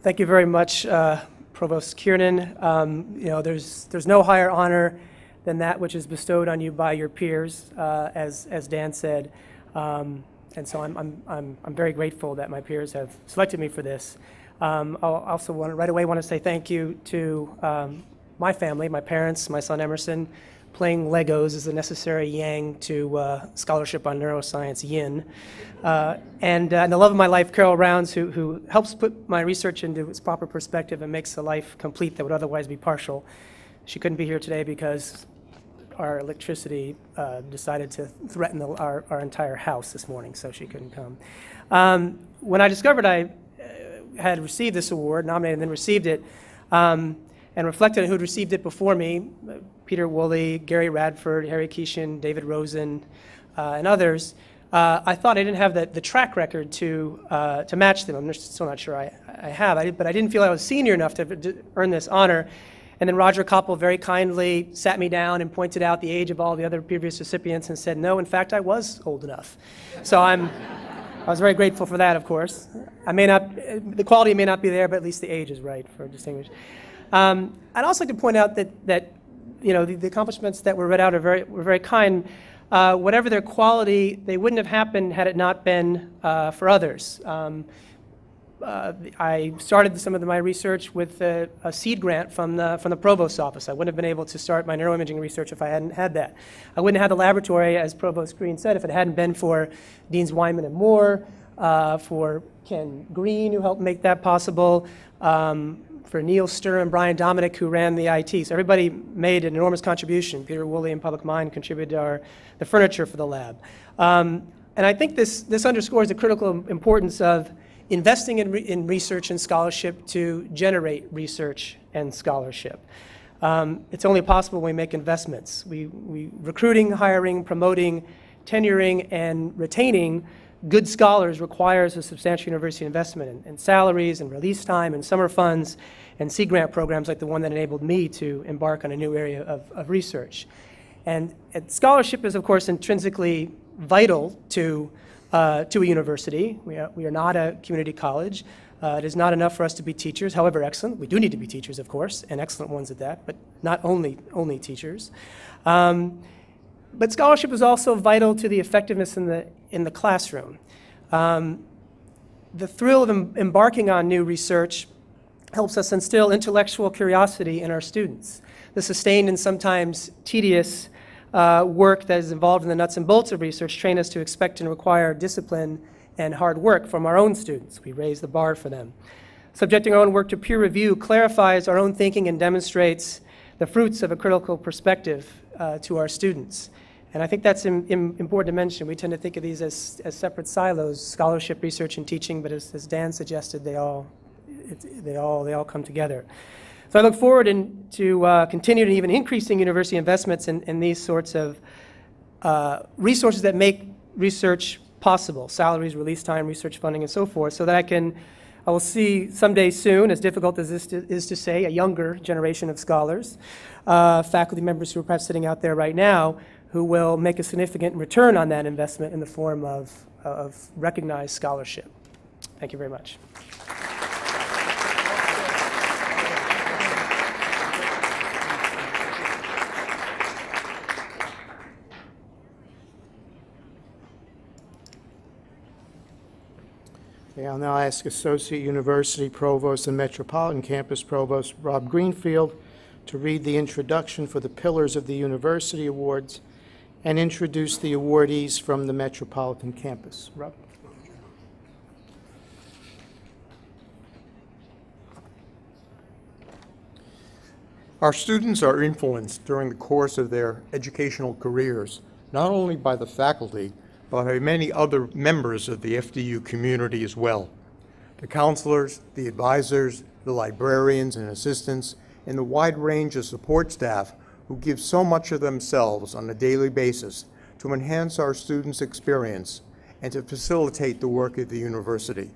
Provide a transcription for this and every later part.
Thank you very much, Provost Kiernan. There's no higher honor than that which is bestowed on you by your peers, as Dan said. And so I'm very grateful that my peers have selected me for this. I'll also right away want to say thank you to my family, my parents, my son Emerson. Playing Legos is a necessary yang to scholarship on neuroscience, yin. And the love of my life, Carol Rounds, who helps put my research into its proper perspective and makes the life complete that would otherwise be partial. She couldn't be here today because our electricity decided to threaten our entire house this morning, so she couldn't come. When I discovered I had received this award, nominated and then received it, and reflected on who'd received it before me, Peter Woolley, Gary Radford, Harry Keeshan, David Rosen, and others, I thought I didn't have the track record to match them. I'm still not sure I have, but I didn't feel I was senior enough to earn this honor. And then Roger Koppel very kindly sat me down and pointed out the age of all the other previous recipients and said, no, in fact, I was old enough. So I was very grateful for that, of course. The quality may not be there, but at least the age is right for distinguished. I'd also like to point out that the accomplishments that were read out were very kind. Whatever their quality, they wouldn't have happened had it not been for others. I started some of my research with a seed grant from the Provost's office. I wouldn't have been able to start my neuroimaging research if I hadn't had that. I wouldn't have had the laboratory, as Provost Green said, if it hadn't been for Deans Wyman and Moore, for Ken Green, who helped make that possible, for Neil Sturr and Brian Dominic, who ran the IT. So everybody made an enormous contribution. Peter Woolley in Public Mind contributed to the furniture for the lab. And I think this underscores the critical importance of investing in research and scholarship to generate research and scholarship. It's only possible when we make investments. We recruiting, hiring, promoting, tenuring, and retaining good scholars requires a substantial university investment in salaries and release time and summer funds and sea grant programs like the one that enabled me to embark on a new area of research. And scholarship is, of course, intrinsically vital to a university. We are not a community college. It is not enough for us to be teachers, however excellent. We do need to be teachers, of course, and excellent ones at that, but not only teachers. But scholarship is also vital to the effectiveness in the classroom. The thrill of embarking on new research helps us instill intellectual curiosity in our students. The sustained and sometimes tedious work that is involved in the nuts and bolts of research train us to expect and require discipline and hard work from our own students. We raise the bar for them. Subjecting our own work to peer review clarifies our own thinking and demonstrates the fruits of a critical perspective to our students. And I think that's important to mention. We tend to think of these as separate silos, scholarship, research, and teaching, but as Dan suggested, they all come together. So I look forward to continued and even increasing university investments in these sorts of resources that make research possible, salaries, release time, research funding, and so forth, so that I will see someday soon, as difficult as this is to say, a younger generation of scholars, faculty members who are perhaps sitting out there right now, who will make a significant return on that investment in the form of recognized scholarship. Thank you very much. Okay, I'll now ask Associate University Provost and Metropolitan Campus Provost Rob Greenfield to read the introduction for the Pillars of the University Awards and introduce the awardees from the Metropolitan Campus. Rob. Our students are influenced during the course of their educational careers, not only by the faculty, but by many other members of the FDU community as well. The counselors, the advisors, the librarians and assistants, and the wide range of support staff who give so much of themselves on a daily basis to enhance our students' experience and to facilitate the work of the university.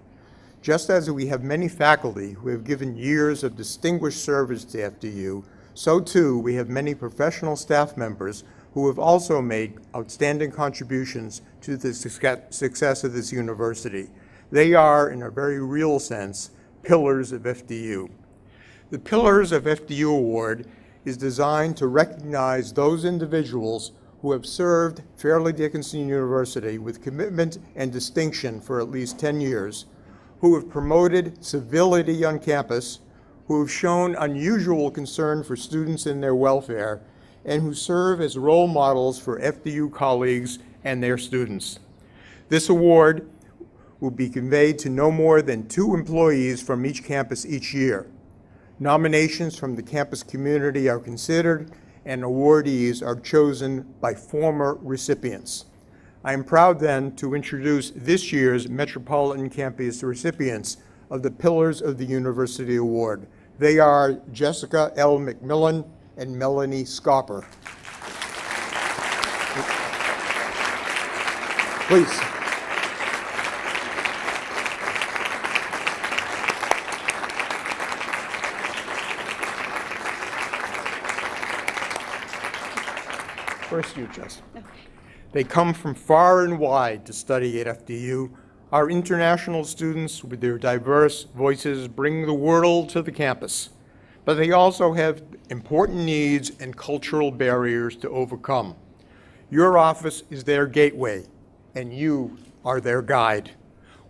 Just as we have many faculty who have given years of distinguished service to FDU, so too we have many professional staff members who have also made outstanding contributions to the success of this university. They are, in a very real sense, Pillars of FDU. The Pillars of FDU Award is designed to recognize those individuals who have served Fairleigh Dickinson University with commitment and distinction for at least 10 years, who have promoted civility on campus, who have shown unusual concern for students and their welfare, and who serve as role models for FDU colleagues and their students. This award will be conveyed to no more than 2 employees from each campus each year. Nominations from the campus community are considered, and awardees are chosen by former recipients. I am proud then to introduce this year's Metropolitan Campus recipients of the Pillars of the University Award. They are Jessica L. McMillan and Melanie Scarper. Please. First you, Jess. Okay. They come from far and wide to study at FDU. Our international students, with their diverse voices, bring the world to the campus. But they also have important needs and cultural barriers to overcome. Your office is their gateway, and you are their guide.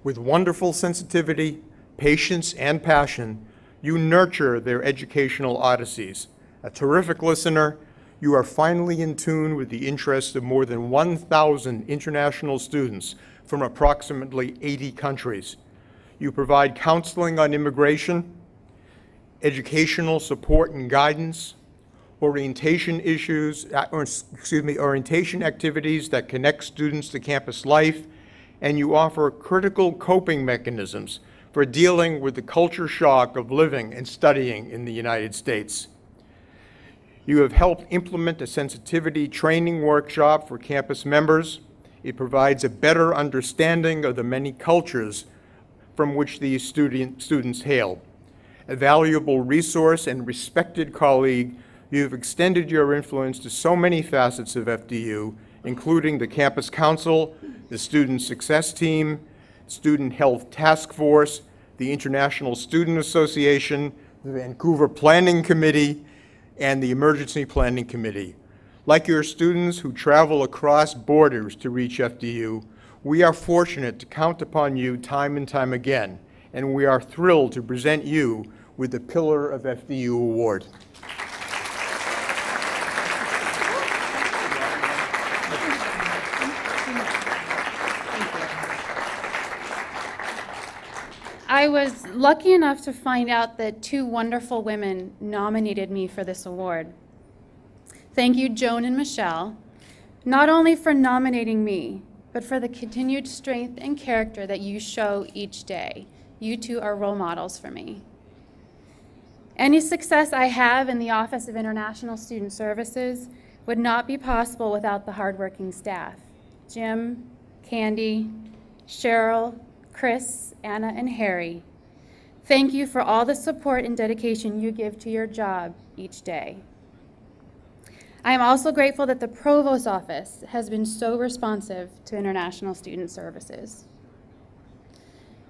With wonderful sensitivity, patience, and passion, you nurture their educational odysseys. A terrific listener, you are finally in tune with the interests of more than 1,000 international students from approximately 80 countries. You provide counseling on immigration, educational support and guidance, orientation activities that connect students to campus life, and you offer critical coping mechanisms for dealing with the culture shock of living and studying in the United States. You have helped implement a sensitivity training workshop for campus members. It provides a better understanding of the many cultures from which these students hail. A valuable resource and respected colleague, you have extended your influence to so many facets of FDU, including the Campus Council, the Student Success Team, Student Health Task Force, the International Student Association, the Vancouver Planning Committee, and the Emergency Planning Committee. Like your students who travel across borders to reach FDU, we are fortunate to count upon you time and time again, and we are thrilled to present you with the Pillar of FDU Award. I was lucky enough to find out that 2 wonderful women nominated me for this award. Thank you, Joan and Michelle, not only for nominating me, but for the continued strength and character that you show each day. You 2 are role models for me. Any success I have in the Office of International Student Services would not be possible without the hardworking staff. Jim, Candy, Cheryl, Chris, Anna, and Harry. Thank you for all the support and dedication you give to your job each day. I am also grateful that the Provost's office has been so responsive to International Student Services.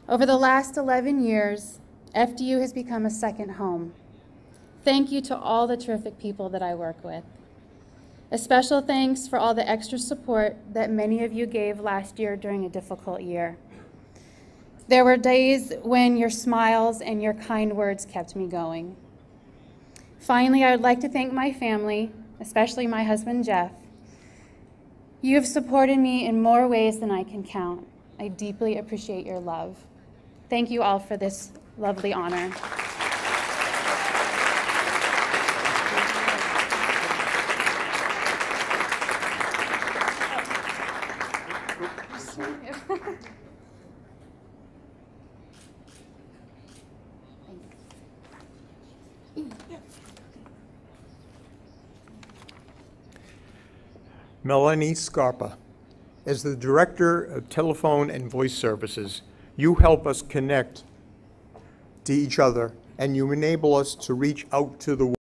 Over the last 11 years, FDU has become a second home. Thank you to all the terrific people that I work with. A special thanks for all the extra support that many of you gave last year during a difficult year. There were days when your smiles and your kind words kept me going. Finally, I would like to thank my family, especially my husband, Jeff. You have supported me in more ways than I can count. I deeply appreciate your love. Thank you all for this lovely honor. Melanie Scarpa. As the Director of Telephone and Voice Services, you help us connect to each other, and you enable us to reach out to the world.